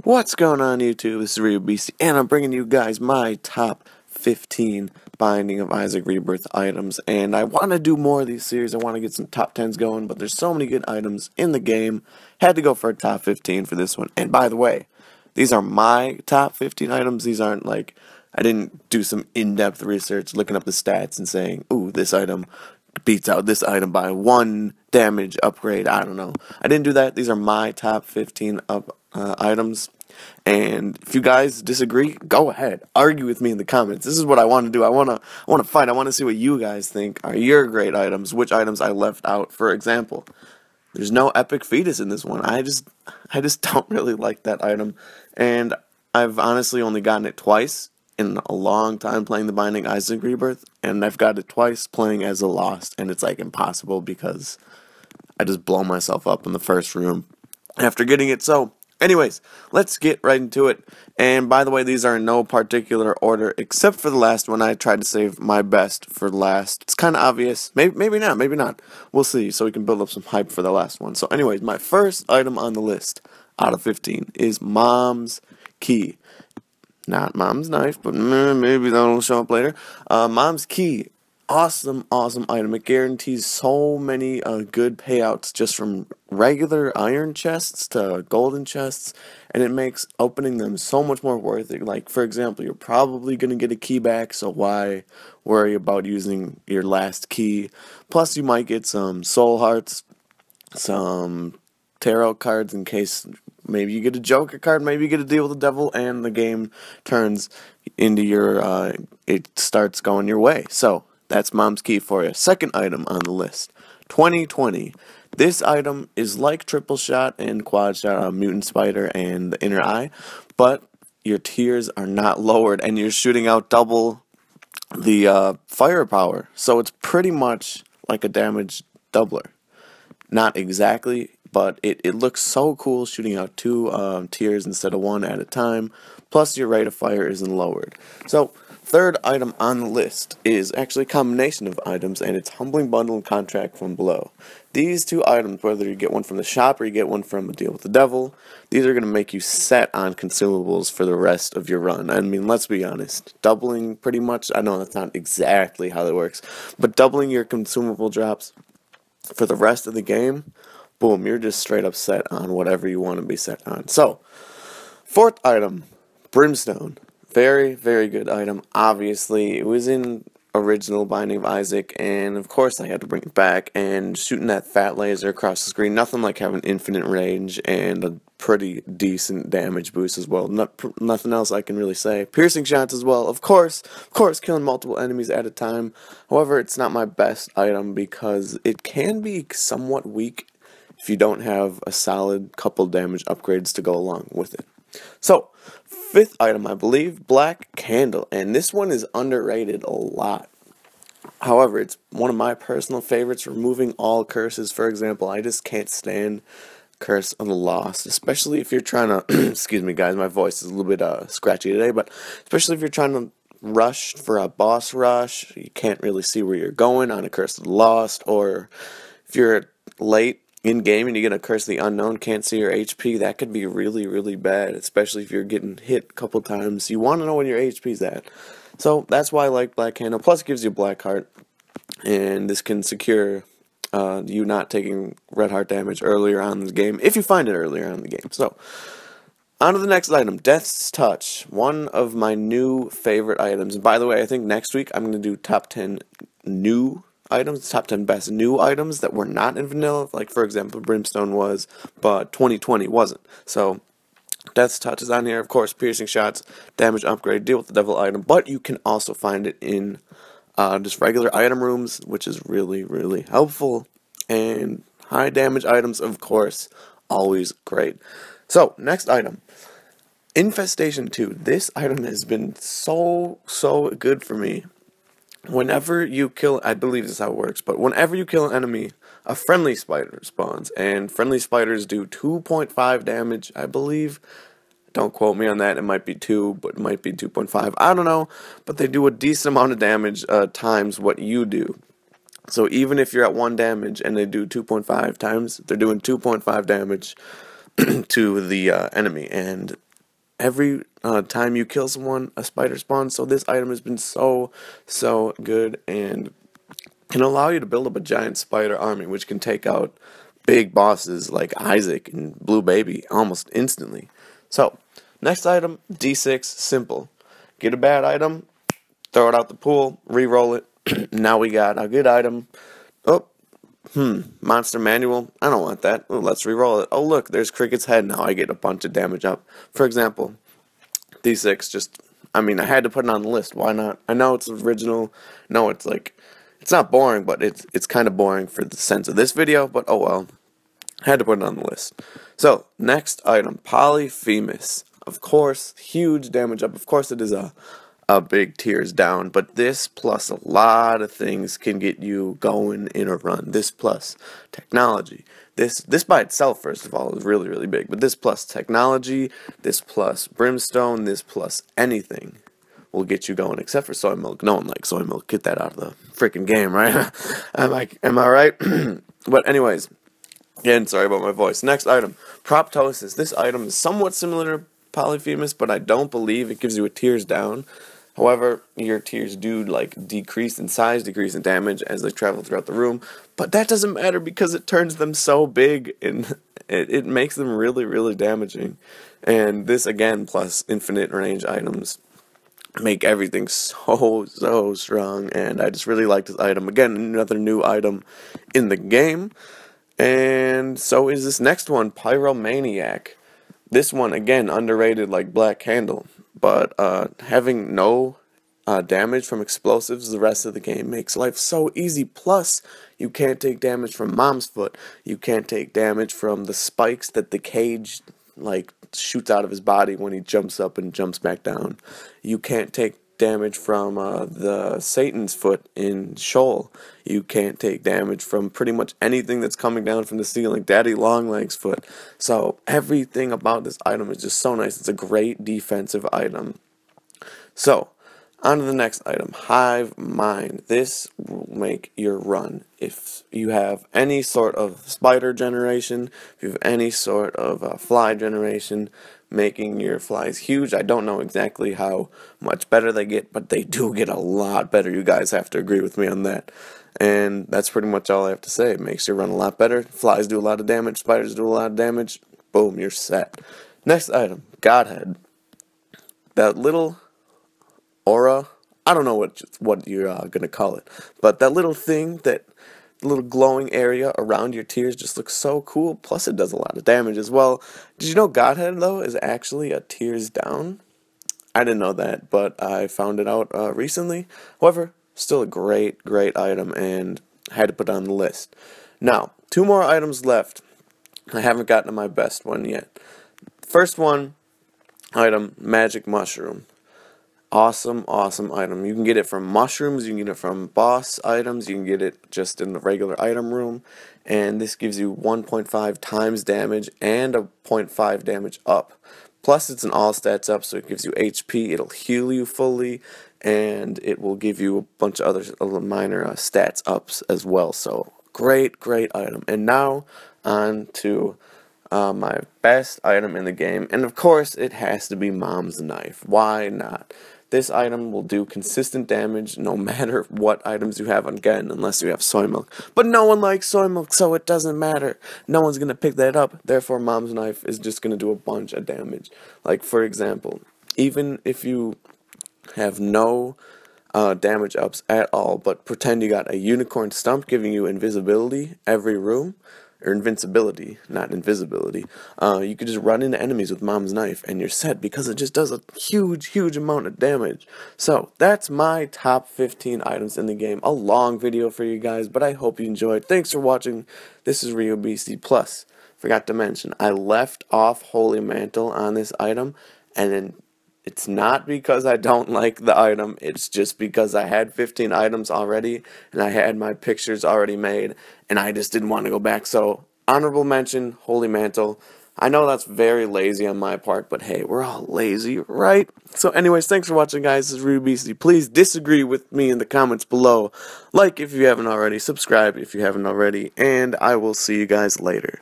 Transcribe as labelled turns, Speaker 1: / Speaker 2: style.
Speaker 1: What's going on YouTube? This is Rebirth, and I'm bringing you guys my top 15 Binding of Isaac Rebirth items, and I want to do more of these series. I want to get some top 10s going, but there's so many good items in the game. Had to go for a top 15 for this one. And by the way, these are my top 15 items. These aren't like, I didn't do some in-depth research looking up the stats and saying, ooh, this item beats out this item by 1 damage upgrade. I don't know. I didn't do that. These are my top 15 items. And if you guys disagree, go ahead, argue with me in the comments. This is what I want to do. I want to fight. I want to see what you guys think are your great items, which items I left out. For example, there's no epic fetus in this one. I just don't really like that item, and I've honestly only gotten it twice in a long time playing the Binding Isaac Rebirth, and I've got it twice playing as a Lost, and it's like impossible because I just blow myself up in the first room after getting it. So anyways, let's get right into it. And by the way, these are in no particular order except for the last one. I tried to save my best for last. It's kind of obvious. Maybe not. We'll see, so we can build up some hype for the last one. So anyways, my first item on the list out of 15 is Mom's Key. Not Mom's Knife, but maybe that'll show up later. Mom's Key. Awesome item. It guarantees so many good payouts just from regular iron chests to golden chests, and it makes opening them so much more worth it. Like, for example, you're probably going to get a key back, so why worry about using your last key? Plus, you might get some soul hearts, some tarot cards in case maybe you get a Joker card, maybe you get a deal with the devil, and the game turns into your, it starts going your way. So that's Mom's Key for you. Second item on the list, 2020. This item is like triple shot and quad shot on Mutant Spider and the Inner Eye, but your tiers are not lowered and you're shooting out double the firepower. So it's pretty much like a damage doubler. Not exactly, but it looks so cool shooting out 2 tiers instead of 1 at a time. Plus your rate of fire isn't lowered. So third item on the list is actually a combination of items, and it's Humbling Bundle and Contract from Below. These 2 items, whether you get one from the shop or you get one from a deal with the devil, these are going to make you set on consumables for the rest of your run. I mean, let's be honest, doubling pretty much, I know that's not exactly how that works, but doubling your consumable drops for the rest of the game, boom, you're just straight up set on whatever you want to be set on. So, fourth item, Brimstone. Very, very good item. Obviously, it was in original Binding of Isaac, and of course I had to bring it back, and shooting that fat laser across the screen, nothing like having infinite range and a pretty decent damage boost as well. Nothing else I can really say. Piercing shots as well, of course, killing multiple enemies at a time. However, it's not my best item because it can be somewhat weak if you don't have a solid couple damage upgrades to go along with it. So, fifth item, I believe, Black Candle, and this one is underrated a lot. However, it's one of my personal favorites, removing all curses. For example, I just can't stand Curse of the Lost, especially if you're trying to, excuse me guys, my voice is a little bit scratchy today, but especially if you're trying to rush for a boss rush, you can't really see where you're going on a Curse of the Lost, or if you're late in game and you get a Curse of the Unknown, can't see your HP, that could be really, really bad, especially if you're getting hit a couple times. You want to know when your HP's at. So that's why I like Black Candle. Plus it gives you a black heart, and this can secure you not taking red heart damage earlier on in the game, if you find it earlier on in the game. So, on to the next item, Death's Touch, one of my new favorite items. And by the way, I think next week I'm going to do top 10 new items, top 10 best new items that were not in vanilla, like for example Brimstone was, but 2020 wasn't. So Death's Touch is on here, of course, piercing shots, damage upgrade, deal with the devil item, but you can also find it in just regular item rooms, which is really, really helpful. And high damage items, of course, always great. So next item, Infestation 2. This item has been so good for me. Whenever you kill, I believe this is how it works, but whenever you kill an enemy, a friendly spider spawns, and friendly spiders do 2.5 damage, I believe. Don't quote me on that, it might be 2, but it might be 2.5, I don't know, but they do a decent amount of damage times what you do. So even if you're at 1 damage and they do 2.5 times, they're doing 2.5 damage to the enemy, and every time you kill someone, a spider spawns. So this item has been so good and can allow you to build up a giant spider army, which can take out big bosses like Isaac and Blue Baby almost instantly. So, next item, D6, simple. Get a bad item, throw it out the pool, re-roll it. Now we got a good item. Oh, monster manual. I don't want that. Ooh, let's re-roll it. Oh, look, there's Cricket's head. Now I get a bunch of damage up. For example, D6, I had to put it on the list. Why not? I know it's original. No, it's not boring, but it's kind of boring for the sense of this video, but oh well. I had to put it on the list. So, next item, Polyphemus. Of course, huge damage up. Of course, it is a big tears down, but this plus a lot of things can get you going in a run. This plus technology. This by itself, first of all, is really, really big, but this plus technology, this plus brimstone, this plus anything will get you going, except for soy milk. No one likes soy milk. Get that out of the freaking game, right? Am I right? But anyways, again, sorry about my voice. Next item, Proptosis. This item is somewhat similar to Polyphemus, but I don't believe it gives you a tears down. However, your tears do decrease in size, decrease in damage as they travel throughout the room. But that doesn't matter because it turns them so big and it makes them really, really damaging. And this again, plus infinite range items, make everything so strong, and I just really like this item. Again, another new item in the game. And so is this next one, Pyromaniac. This one, again, underrated like Black Candle, but having no damage from explosives the rest of the game makes life so easy. Plus, you can't take damage from Mom's Foot. You can't take damage from the spikes that the cage shoots out of his body when he jumps up and jumps back down. You can't take damage from the Satan's foot in Shoal. You can't take damage from pretty much anything that's coming down from the ceiling. Daddy Longlegs' foot. So everything about this item is just so nice. It's a great defensive item. So, on to the next item, Hive Mind. This will make your run. If you have any sort of spider generation, if you have any sort of fly generation, making your flies huge. I don't know exactly how much better they get, but they do get a lot better. You guys have to agree with me on that. And that's pretty much all I have to say. It makes your run a lot better. Flies do a lot of damage. Spiders do a lot of damage. Boom, you're set. Next item, Godhead. That little aura, I don't know what you're gonna call it, but that little thing, that little glowing area around your tears just looks so cool. Plus it does a lot of damage as well. Did you know Godhead though is actually a tears down? I didn't know that, but I found it out recently. However, still a great item, and I had to put it on the list. Now, 2 more items left. I haven't gotten to my best one yet. First one item, Magic Mushroom. Awesome item. You can get it from mushrooms, you can get it from boss items, you can get it just in the regular item room, and this gives you 1.5 times damage and a 0.5 damage up. Plus it's an all stats up, so it gives you HP, it'll heal you fully, and it will give you a bunch of other minor stats ups as well. So great item. And now on to my best item in the game, and of course it has to be Mom's Knife. Why not? This item will do consistent damage no matter what items you have, again, unless you have soy milk. But no one likes soy milk, so it doesn't matter. No one's going to pick that up. Therefore, Mom's Knife is just going to do a bunch of damage. Like, for example, even if you have no damage ups at all, but pretend you got a unicorn stump giving you invisibility every room, or invincibility, not invisibility, you could just run into enemies with Mom's Knife and you're set, because it just does a huge amount of damage. So that's my top 15 items in the game. A long video for you guys, but I hope you enjoyed. Thanks for watching. This is RioBC. Plus, forgot to mention, I left off Holy Mantle on this item, and then it's not because I don't like the item, it's just because I had 15 items already, and I had my pictures already made, and I just didn't want to go back. So, honorable mention, Holy Mantle. I know that's very lazy on my part, but hey, we're all lazy, right? So anyways, thanks for watching, guys. This is RioBC. Please disagree with me in the comments below. Like if you haven't already, subscribe if you haven't already, and I will see you guys later.